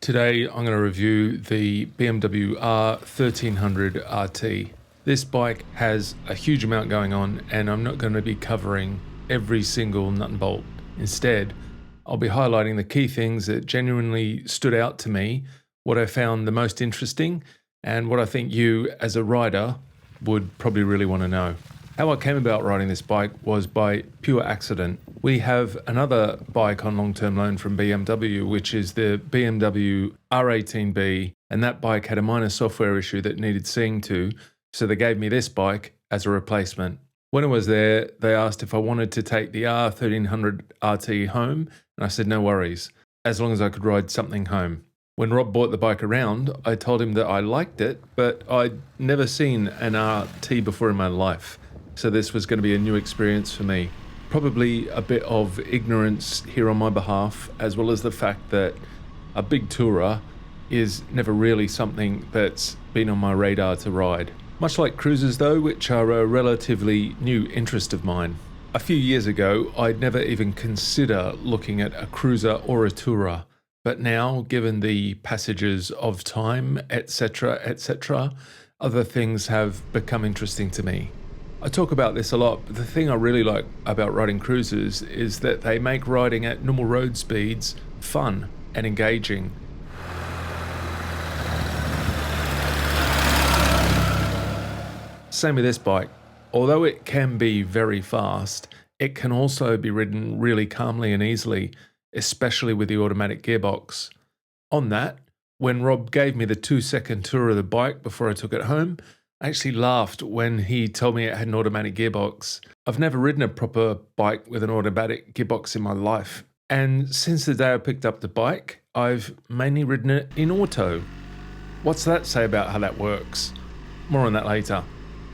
Today I'm going to review the BMW R 1300 RT. This bike has a huge amount going on and I'm not going to be covering every single nut and bolt. Instead, I'll be highlighting the key things that genuinely stood out to me, what I found the most interesting, and what I think you as a rider would probably really want to know. How I came about riding this bike was by pure accident. We have another bike on long-term loan from BMW, which is the BMW R18B, and that bike had a minor software issue that needed seeing to, so they gave me this bike as a replacement. When I was there, they asked if I wanted to take the R 1300 RT home, and I said no worries, as long as I could ride something home. When Rob brought the bike around, I told him that I liked it, but I'd never seen an RT before in my life. So this was going to be a new experience for me. Probably a bit of ignorance here on my behalf, as well as the fact that a big tourer is never really something that's been on my radar to ride. Much like cruisers though, which are a relatively new interest of mine. A few years ago, I'd never even consider looking at a cruiser or a tourer. But now, given the passages of time, etc., other things have become interesting to me. I talk about this a lot, but the thing I really like about riding cruisers is that they make riding at normal road speeds fun and engaging. Same with this bike. Although it can be very fast, it can also be ridden really calmly and easily, especially with the automatic gearbox. On that, when Rob gave me the 2-second tour of the bike before I took it home, I actually laughed when he told me it had an automatic gearbox. I've never ridden a proper bike with an automatic gearbox in my life. And since the day I picked up the bike, I've mainly ridden it in auto. What's that say about how that works? More on that later.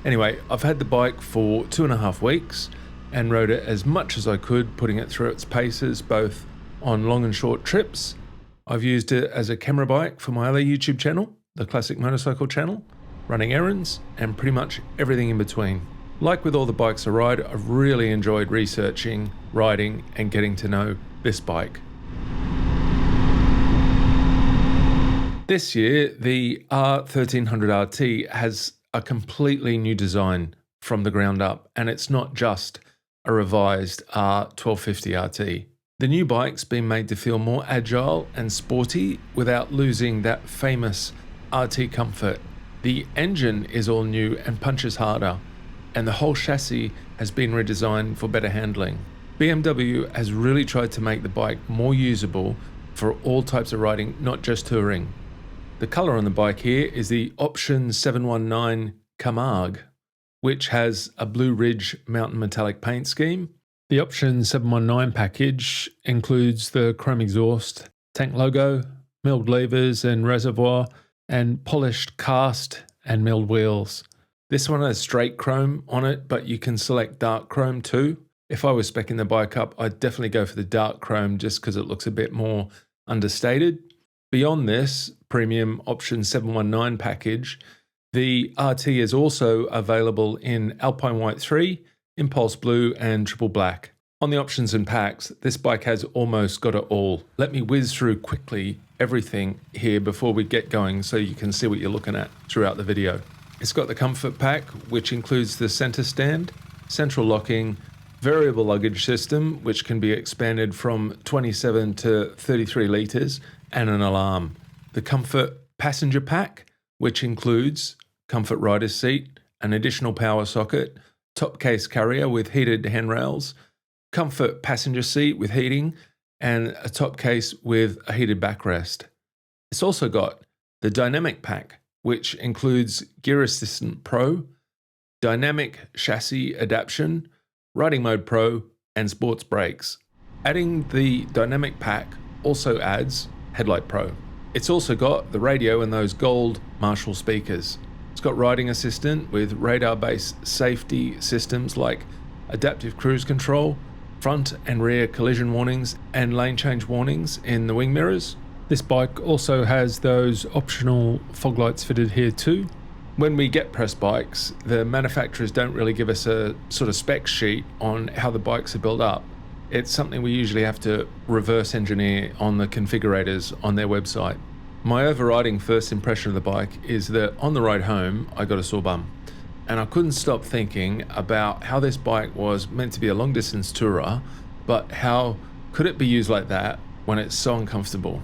Anyway, I've had the bike for 2.5 weeks and rode it as much as I could, putting it through its paces, both on long and short trips. I've used it as a camera bike for my other YouTube channel, the Classic Motorcycle channel, running errands, and pretty much everything in between. Like with all the bikes I ride, I've really enjoyed researching, riding, and getting to know this bike. This year, the R 1300 RT has a completely new design from the ground up, and it's not just a revised R 1250 RT. The new bike's been made to feel more agile and sporty without losing that famous RT comfort. The engine is all new and punches harder, and the whole chassis has been redesigned for better handling. BMW has really tried to make the bike more usable for all types of riding, not just touring. The colour on the bike here is the Option 719 Camargue, which has a Blue Ridge mountain metallic paint scheme. The Option 719 package includes the chrome exhaust, tank logo, milled levers and reservoir, and polished cast and milled wheels. This one has straight chrome on it, but you can select dark chrome too. If I was speccing the bike up, I'd definitely go for the dark chrome just because it looks a bit more understated. Beyond this premium Option 719 package, the RT is also available in Alpine White 3, Impulse Blue and Triple Black. On the options and packs, this bike has almost got it all. Let me whiz through quickly everything here before we get going so you can see what you're looking at throughout the video. It's got the comfort pack, which includes the center stand, central locking, variable luggage system, which can be expanded from 27 to 33 litres, and an alarm. The comfort passenger pack, which includes comfort rider's seat, an additional power socket, top case carrier with heated handrails, comfort passenger seat with heating, and a top case with a heated backrest. It's also got the Dynamic Pack, which includes Gear Assistant Pro, Dynamic Chassis Adaptation, Riding Mode Pro, and Sports Brakes. Adding the Dynamic Pack also adds Headlight Pro. It's also got the radio and those gold Marshall speakers. It's got Riding Assistant with radar-based safety systems like adaptive cruise control, front and rear collision warnings, and lane change warnings in the wing mirrors. This bike also has those optional fog lights fitted here too. When we get press bikes, the manufacturers don't really give us a sort of spec sheet on how the bikes are built up. It's something we usually have to reverse engineer on the configurators on their website. My overriding first impression of the bike is that on the ride home, I got a sore bum. And I couldn't stop thinking about how this bike was meant to be a long distance tourer, but how could it be used like that when it's so uncomfortable?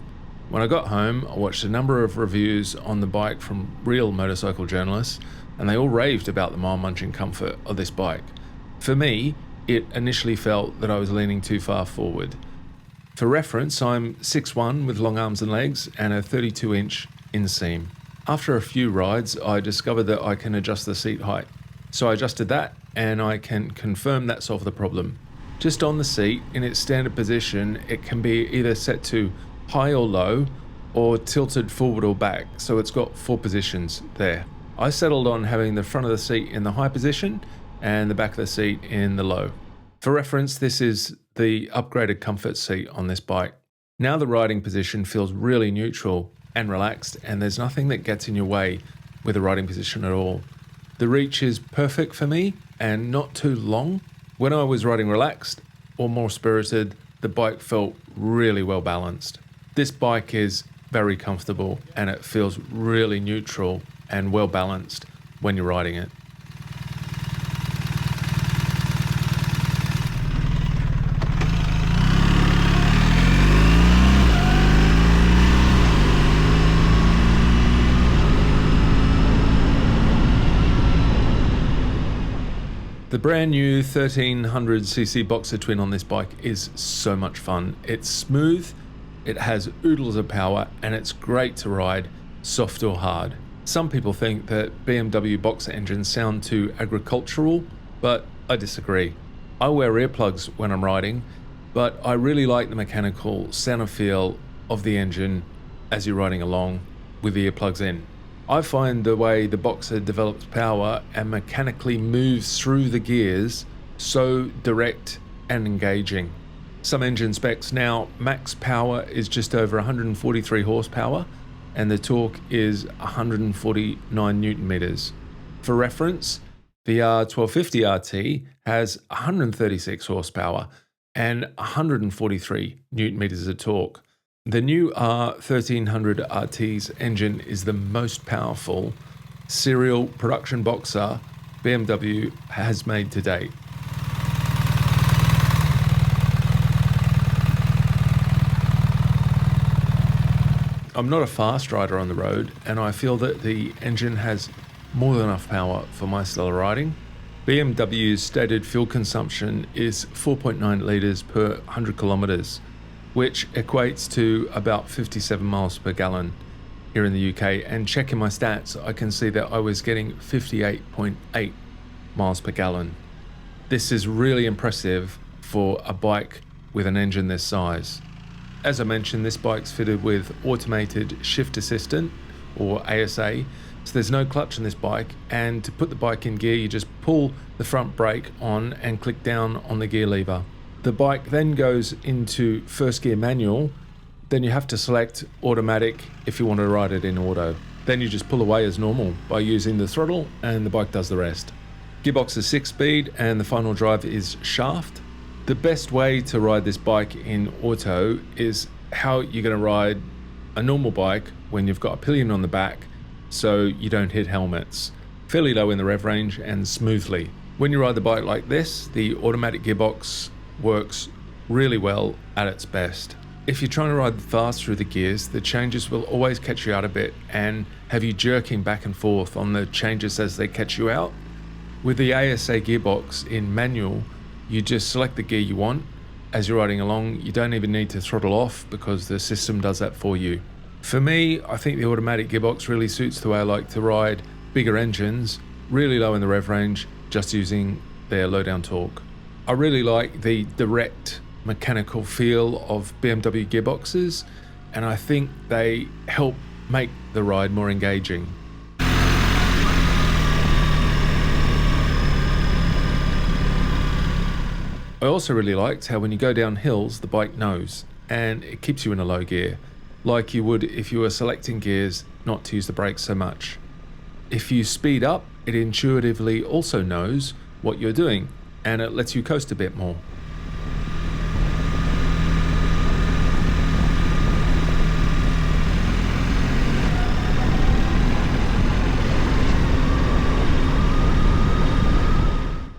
When I got home, I watched a number of reviews on the bike from real motorcycle journalists, and they all raved about the mile-munching comfort of this bike. For me, it initially felt that I was leaning too far forward. For reference, I'm 6'1" with long arms and legs and a 32-inch inseam. After a few rides, I discovered that I can adjust the seat height. So I adjusted that, and I can confirm that solved the problem. Just on the seat, in its standard position, it can be either set to high or low, or tilted forward or back, so it's got 4 positions there. I settled on having the front of the seat in the high position, and the back of the seat in the low. For reference, this is the upgraded comfort seat on this bike. Now the riding position feels really neutral and relaxed, and there's nothing that gets in your way with the riding position at all. The reach is perfect for me and not too long. When I was riding relaxed or more spirited, the bike felt really well balanced. This bike is very comfortable and it feels really neutral and well balanced when you're riding it. The brand new 1300cc Boxer Twin on this bike is so much fun. It's smooth, it has oodles of power, and it's great to ride, soft or hard. Some people think that BMW Boxer engines sound too agricultural, but I disagree. I wear earplugs when I'm riding, but I really like the mechanical sound and feel of the engine as you're riding along with the earplugs in. I find the way the Boxer develops power and mechanically moves through the gears so direct and engaging. Some engine specs now, max power is just over 143 horsepower and the torque is 149 newton meters. For reference, the R1250 RT has 136 horsepower and 143 newton meters of torque. The new R1300 RT's engine is the most powerful serial production boxer BMW has made to date. I'm not a fast rider on the road, and I feel that the engine has more than enough power for my style of riding. BMW's stated fuel consumption is 4.9 litres per 100 kilometres, which equates to about 57 miles per gallon here in the UK. And checking my stats, I can see that I was getting 58.8 miles per gallon. This is really impressive for a bike with an engine this size. As I mentioned, this bike's fitted with automated shift assistant, or ASA, so there's no clutch on this bike, and to put the bike in gear, you just pull the front brake on and click down on the gear lever. The bike then goes into first gear manual, then you have to select automatic if you want to ride it in auto. Then you just pull away as normal by using the throttle and the bike does the rest. Gearbox is 6-speed and the final drive is shaft. The best way to ride this bike in auto is how you're going to ride a normal bike when you've got a pillion on the back so you don't hit helmets. Fairly low in the rev range and smoothly. When you ride the bike like this, the automatic gearbox works really well at its best. If you're trying to ride fast through the gears, the changes will always catch you out a bit and have you jerking back and forth on the changes as they catch you out. With the ASA gearbox in manual, you just select the gear you want. As you're riding along, you don't even need to throttle off because the system does that for you. For me, I think the automatic gearbox really suits the way I like to ride bigger engines, really low in the rev range, just using their low down torque. I really like the direct mechanical feel of BMW gearboxes, and I think they help make the ride more engaging. I also really liked how when you go down hills, the bike knows, and it keeps you in a low gear, like you would if you were selecting gears not to use the brakes so much. If you speed up, it intuitively also knows what you're doing, and it lets you coast a bit more.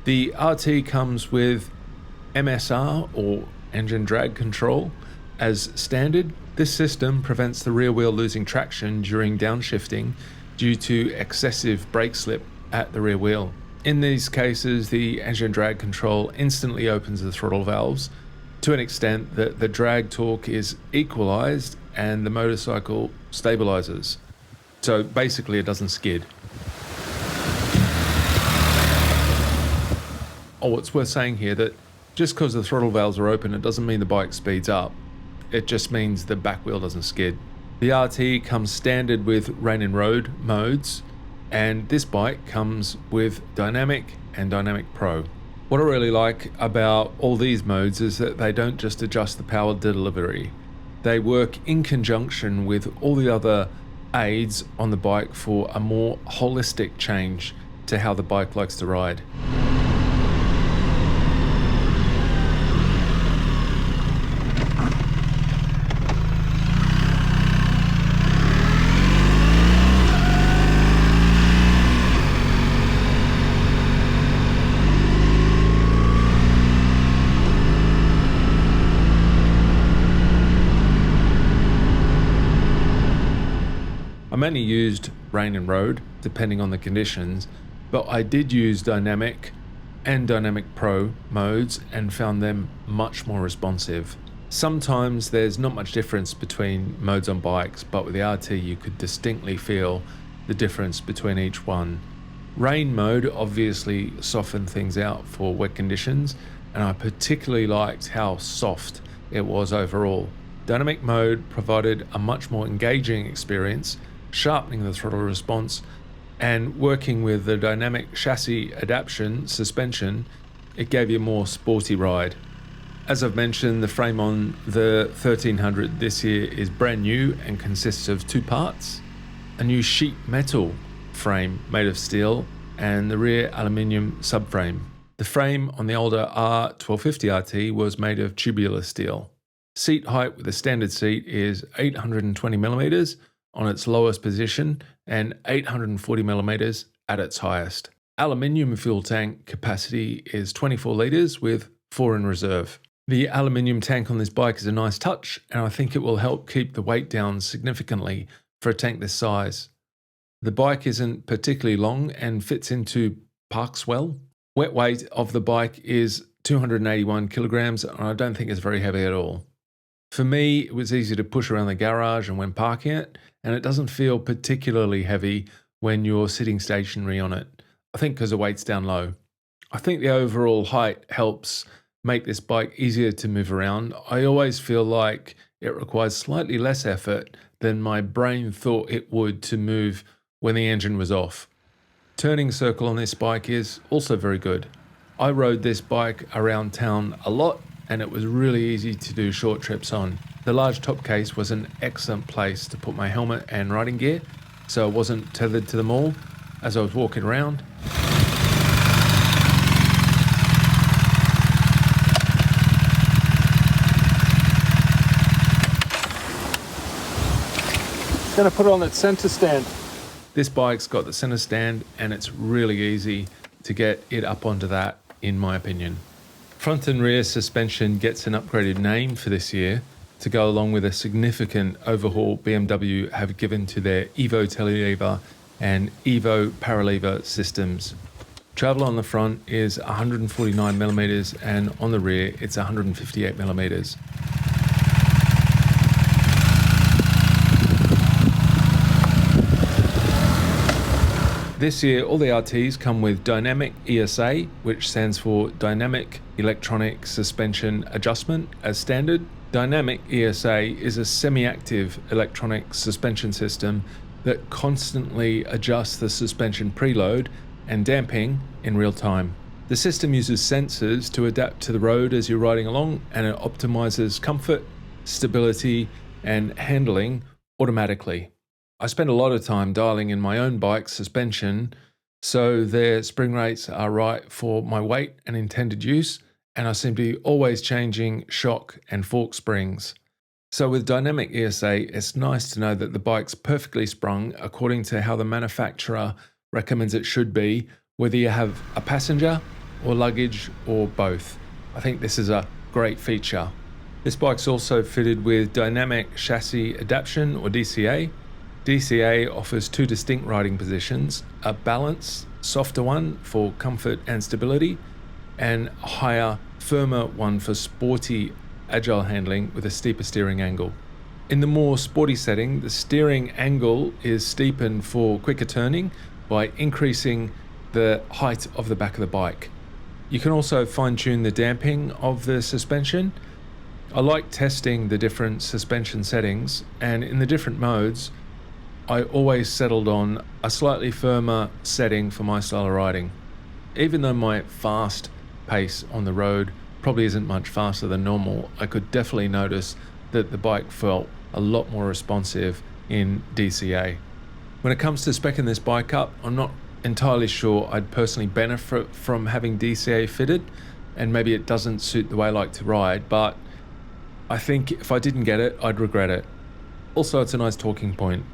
The RT comes with MSR, or engine drag control, as standard. This system prevents the rear wheel losing traction during downshifting due to excessive brake slip at the rear wheel. In these cases, the engine drag control instantly opens the throttle valves to an extent that the drag torque is equalized and the motorcycle stabilizes. So basically it doesn't skid. Oh, it's worth saying here that just because the throttle valves are open, it doesn't mean the bike speeds up. It just means the back wheel doesn't skid. The RT comes standard with rain and road modes, and this bike comes with Dynamic and Dynamic Pro. What I really like about all these modes is that they don't just adjust the power delivery. They work in conjunction with all the other aids on the bike for a more holistic change to how the bike likes to ride. I mainly used rain and road, depending on the conditions, but I did use Dynamic and Dynamic Pro modes and found them much more responsive. Sometimes there's not much difference between modes on bikes, but with the RT you could distinctly feel the difference between each one. Rain mode obviously softened things out for wet conditions, and I particularly liked how soft it was overall. Dynamic mode provided a much more engaging experience, sharpening the throttle response, and working with the dynamic chassis adaptation suspension, it gave you a more sporty ride. As I've mentioned, the frame on the 1300 this year is brand new and consists of two parts: a new sheet metal frame made of steel and the rear aluminium subframe. The frame on the older R1250 RT was made of tubular steel. Seat height with the standard seat is 820mm on its lowest position and 840mm at its highest. Aluminium fuel tank capacity is 24 litres with 4 in reserve. The aluminium tank on this bike is a nice touch, and I think it will help keep the weight down significantly for a tank this size. The bike isn't particularly long and fits into parks well. Wet weight of the bike is 281 kilograms, and I don't think it's very heavy at all. For me, it was easy to push around the garage and when parking it, and it doesn't feel particularly heavy when you're sitting stationary on it. I think because the weight's down low. I think the overall height helps make this bike easier to move around. I always feel like it requires slightly less effort than my brain thought it would to move when the engine was off. Turning circle on this bike is also very good. I rode this bike around town a lot, and it was really easy to do short trips on. The large top case was an excellent place to put my helmet and riding gear, so I wasn't tethered to them all as I was walking around. Gonna put it on that center stand. This bike's got the center stand, and it's really easy to get it up onto that, in my opinion. Front and rear suspension gets an upgraded name for this year to go along with a significant overhaul BMW have given to their Evo telelever and Evo paralever systems. Travel on the front is 149mm and on the rear it's 158mm. This year, all the RTs come with Dynamic ESA, which stands for Dynamic Electronic Suspension Adjustment, as standard. Dynamic ESA is a semi-active electronic suspension system that constantly adjusts the suspension preload and damping in real time. The system uses sensors to adapt to the road as you're riding along, and it optimizes comfort, stability, and handling automatically. I spend a lot of time dialing in my own bike's suspension so their spring rates are right for my weight and intended use, and I seem to be always changing shock and fork springs. So with Dynamic ESA, it's nice to know that the bike's perfectly sprung according to how the manufacturer recommends it should be, whether you have a passenger or luggage or both. I think this is a great feature. This bike's also fitted with Dynamic Chassis Adaptation or DCA. DCA offers two distinct riding positions, a balanced, softer one for comfort and stability, and a higher, firmer one for sporty, agile handling with a steeper steering angle. In the more sporty setting, the steering angle is steepened for quicker turning by increasing the height of the back of the bike. You can also fine-tune the damping of the suspension. I like testing the different suspension settings, and in the different modes, I always settled on a slightly firmer setting for my style of riding. Even though my fast pace on the road probably isn't much faster than normal, I could definitely notice that the bike felt a lot more responsive in DCA. When it comes to speccing this bike up, I'm not entirely sure I'd personally benefit from having DCA fitted, and maybe it doesn't suit the way I like to ride, but I think if I didn't get it, I'd regret it. Also, it's a nice talking point.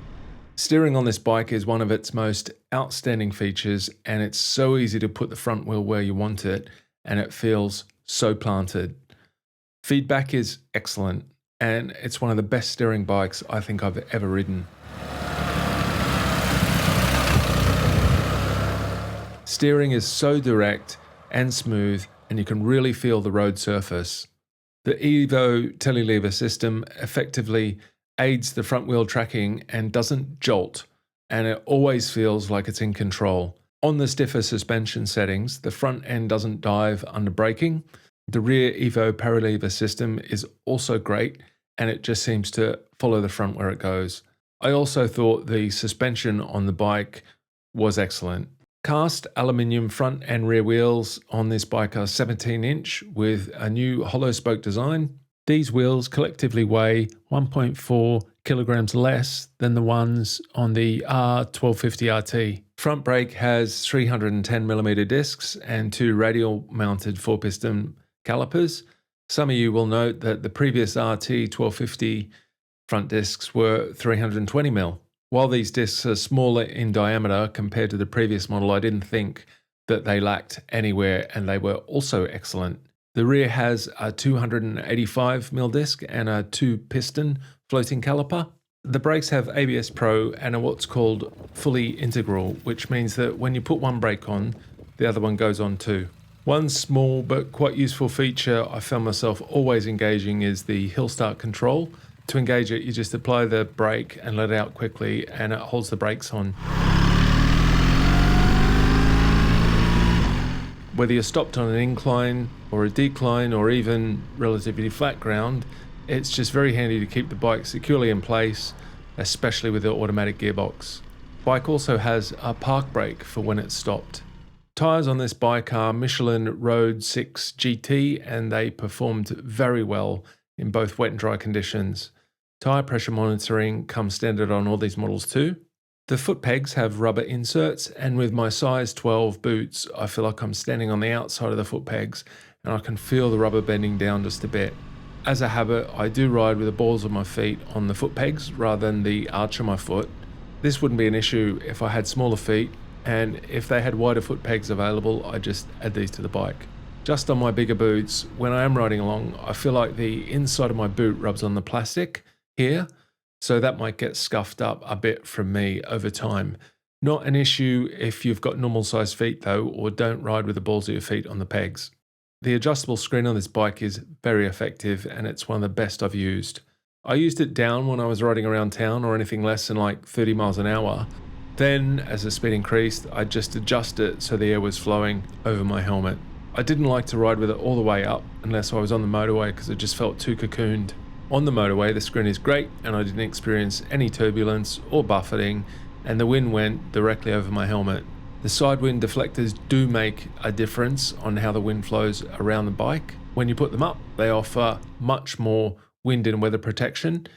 Steering on this bike is one of its most outstanding features, and it's so easy to put the front wheel where you want it, and it feels so planted. Feedback is excellent, and it's one of the best steering bikes I think I've ever ridden. Steering is so direct and smooth, and you can really feel the road surface. The Evo telelever system effectively aids the front wheel tracking and doesn't jolt, and it always feels like it's in control. On the stiffer suspension settings, the front end doesn't dive under braking. The rear Evo paralever system is also great, and it just seems to follow the front where it goes. I also thought the suspension on the bike was excellent. Cast aluminium front and rear wheels on this bike are 17-inch with a new hollow spoke design. These wheels collectively weigh 1.4 kilograms less than the ones on the R1250 RT. Front brake has 310mm discs and two radial mounted 4-piston calipers. Some of you will note that the previous RT 1250 front discs were 320mm. While these discs are smaller in diameter compared to the previous model, I didn't think that they lacked anywhere, and they were also excellent. The rear has a 285mm disc and a 2-piston floating caliper. The brakes have ABS Pro and are what's called fully integral, which means that when you put one brake on, the other one goes on too. One small but quite useful feature I found myself always engaging is the hill start control. To engage it, you just apply the brake and let it out quickly, and it holds the brakes on. Whether you're stopped on an incline or a decline or even relatively flat ground, it's just very handy to keep the bike securely in place, especially with the automatic gearbox. Bike also has a park brake for when it's stopped. Tyres on this bike are Michelin Road 6 GT, and they performed very well in both wet and dry conditions. Tyre pressure monitoring comes standard on all these models too. The foot pegs have rubber inserts, and with my size 12 boots, I feel like I'm standing on the outside of the foot pegs, and I can feel the rubber bending down just a bit. As a habit, I do ride with the balls of my feet on the foot pegs rather than the arch of my foot. This wouldn't be an issue if I had smaller feet, and if they had wider foot pegs available, I just add these to the bike. Just on my bigger boots, when I am riding along, I feel like the inside of my boot rubs on the plastic here, so that might get scuffed up a bit from me over time. Not an issue if you've got normal sized feet though, or don't ride with the balls of your feet on the pegs. The adjustable screen on this bike is very effective, and it's one of the best I've used. I used it down when I was riding around town or anything less than like 30 miles an hour. Then, as the speed increased, I'd just adjust it so the air was flowing over my helmet. I didn't like to ride with it all the way up unless I was on the motorway because it just felt too cocooned. On the motorway, the screen is great, and I didn't experience any turbulence or buffeting, and the wind went directly over my helmet. The side wind deflectors do make a difference on how the wind flows around the bike. When you put them up, they offer much more wind and weather protection.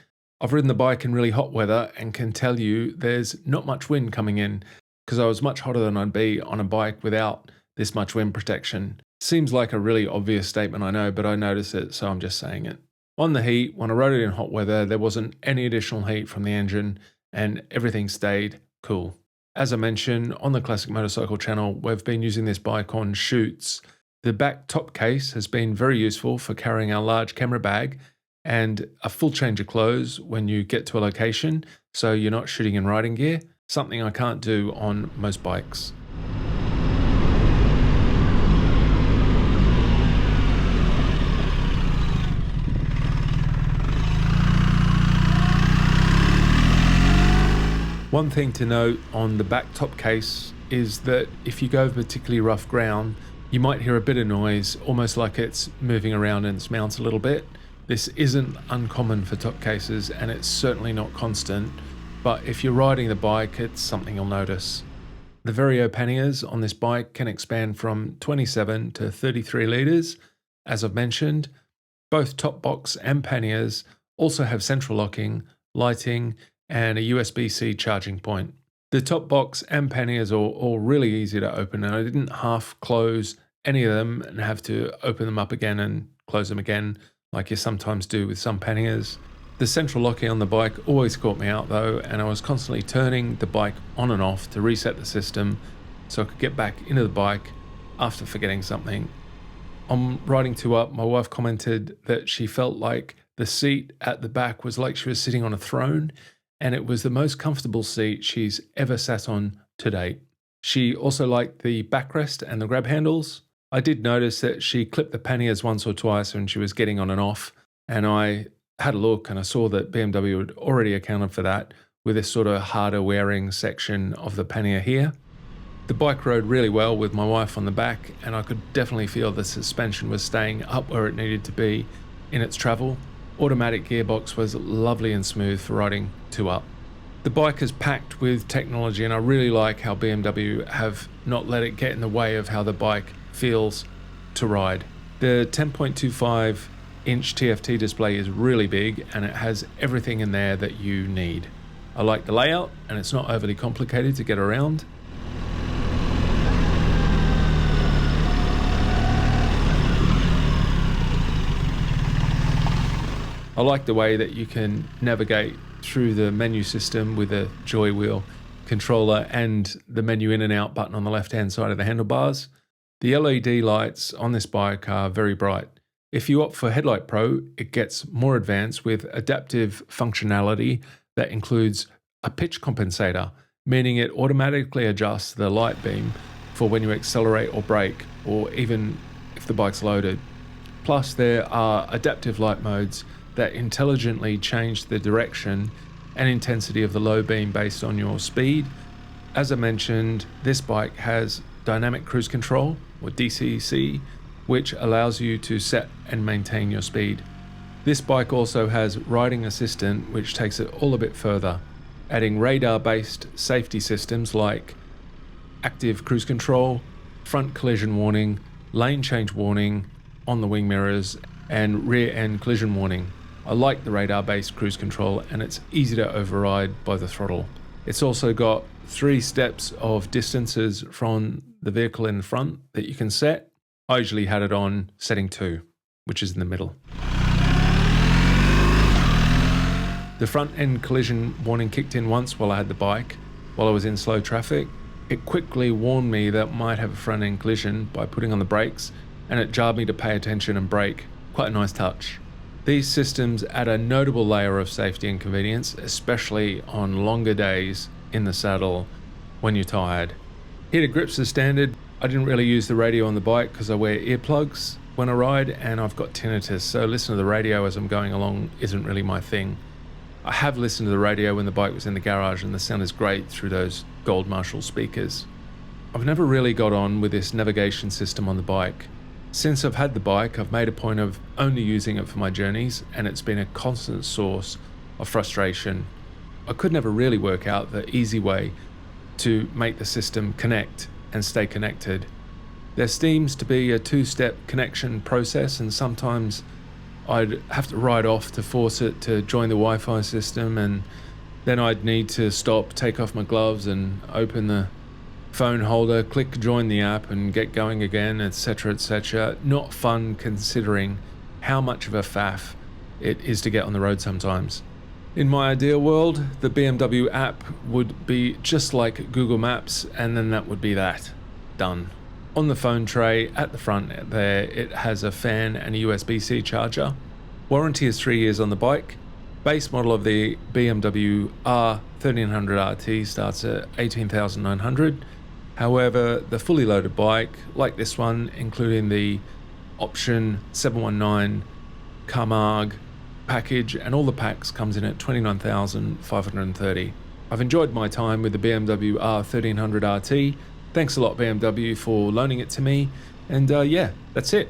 I've ridden the bike in really hot weather and can tell you there's not much wind coming in, because I was much hotter than I'd be on a bike without this much wind protection. Seems like a really obvious statement, I know, but I notice it, so I'm just saying it. On the heat, when I rode it in hot weather, there wasn't any additional heat from the engine, and everything stayed cool. As I mentioned, on the Classic Motorcycle channel, we've been using this bike on shoots The back top case has been very useful for carrying our large camera bag and a full change of clothes when you get to a location, so you're not shooting in riding gear, something I can't do on most bikes. One thing to note on the back top case is that if you go over particularly rough ground, you might hear a bit of noise, almost like it's moving around in its mount a little bit. This isn't uncommon for top cases, and it's certainly not constant, but if you're riding the bike, it's something you'll notice. The Vario panniers on this bike can expand from 27 to 33 litres. As I've mentioned, both top box and panniers also have central locking, lighting, and a USB-C charging point. The top box and panniers are all really easy to open, and I didn't half close any of them and have to open them up again and close them again like you sometimes do with some panniers. The central locking on the bike always caught me out though, and I was constantly turning the bike on and off to reset the system so I could get back into the bike after forgetting something. On riding 2 up, my wife commented that she felt like the seat at the back was like she was sitting on a throne, and it was the most comfortable seat she's ever sat on to date. She also liked the backrest and the grab handles. I did notice that she clipped the panniers once or twice when she was getting on and off, and I had a look and I saw that BMW had already accounted for that with this sort of harder wearing section of the pannier here. The bike rode really well with my wife on the back, and I could definitely feel the suspension was staying up where it needed to be in its travel. Automatic gearbox was lovely and smooth for riding 2 up. The bike is packed with technology, and I really like how BMW have not let it get in the way of how the bike feels to ride. The 10.25 inch TFT display is really big, and it has everything in there that you need. I like the layout, and it's not overly complicated to get around. I like the way that you can navigate through the menu system with a joy wheel controller and the menu in and out button on the left hand side of the handlebars. The LED lights on this bike are very bright. If you opt for Headlight Pro, it gets more advanced with adaptive functionality that includes a pitch compensator, meaning it automatically adjusts the light beam for when you accelerate or brake, or even if the bike's loaded. Plus, there are adaptive light modes that intelligently change the direction and intensity of the low beam based on your speed. As I mentioned, this bike has dynamic cruise control, or DCC, which allows you to set and maintain your speed. This bike also has riding assistant, which takes it all a bit further, adding radar-based safety systems like active cruise control, front collision warning, lane change warning on the wing mirrors, and rear end collision warning. I like the radar-based cruise control, and it's easy to override by the throttle. It's also got 3 steps of distances from the vehicle in the front that you can set. I usually had it on setting 2, which is in the middle. The front end collision warning kicked in once while I had the bike, while I was in slow traffic. It quickly warned me that I might have a front end collision by putting on the brakes, and it jarred me to pay attention and brake. Quite a nice touch. These systems add a notable layer of safety and convenience, especially on longer days in the saddle when you're tired. Heated grips are standard. I didn't really use the radio on the bike because I wear earplugs when I ride, and I've got tinnitus, so listening to the radio as I'm going along isn't really my thing. I have listened to the radio when the bike was in the garage, and the sound is great through those Gold Marshall speakers. I've never really got on with this navigation system on the bike. Since I've had the bike, I've made a point of only using it for my journeys, and it's been a constant source of frustration. I could never really work out the easy way to make the system connect and stay connected. There seems to be a 2-step connection process, and sometimes I'd have to ride off to force it to join the Wi-Fi system, and then I'd need to stop, take off my gloves and open the phone holder, click join the app and get going again, etc, etc. Not fun considering how much of a faff it is to get on the road sometimes. In my ideal world, the BMW app would be just like Google Maps, and then that would be that. Done. On the phone tray at the front there, it has a fan and a USB-C charger. Warranty is 3 years on the bike. Base model of the BMW R 1300 RT starts at 18,900. However, the fully loaded bike, like this one, including the option 719 Camargue package and all the packs, comes in at 29,530. I've enjoyed my time with the BMW R 1300 RT. Thanks a lot BMW for loaning it to me, and yeah, that's it.